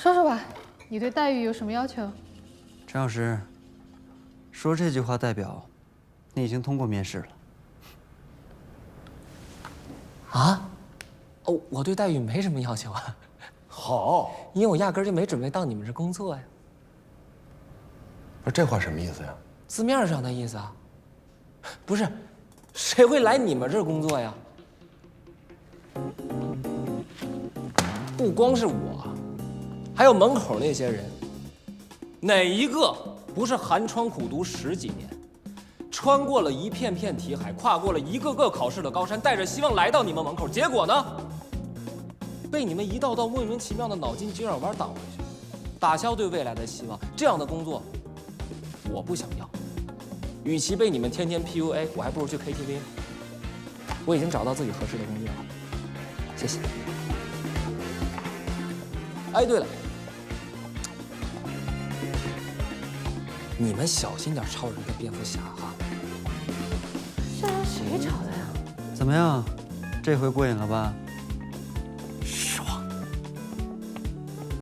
说说吧，你对待遇有什么要求？陈老师，说这句话代表你已经通过面试了。啊？哦，我对待遇没什么要求啊。好，因为我压根就没准备到你们这工作呀。不是这话什么意思呀？字面上的意思啊。不是，谁会来你们这儿工作呀？不光是我，还有门口那些人，哪一个不是寒窗苦读10几年，穿过了一片片题海，跨过了一个个考试的高山，带着希望来到你们门口，结果呢，被你们一道道莫名其妙的脑筋急转弯挡回去，打消对未来的希望。这样的工作，我不想要。与其被你们天天 PUA， 我还不如去 KTV 呢。我已经找到自己合适的工作了，谢谢。哎，对了，你们小心点超人跟蝙蝠侠哈。这人谁找的呀？怎么样，这回过瘾了吧？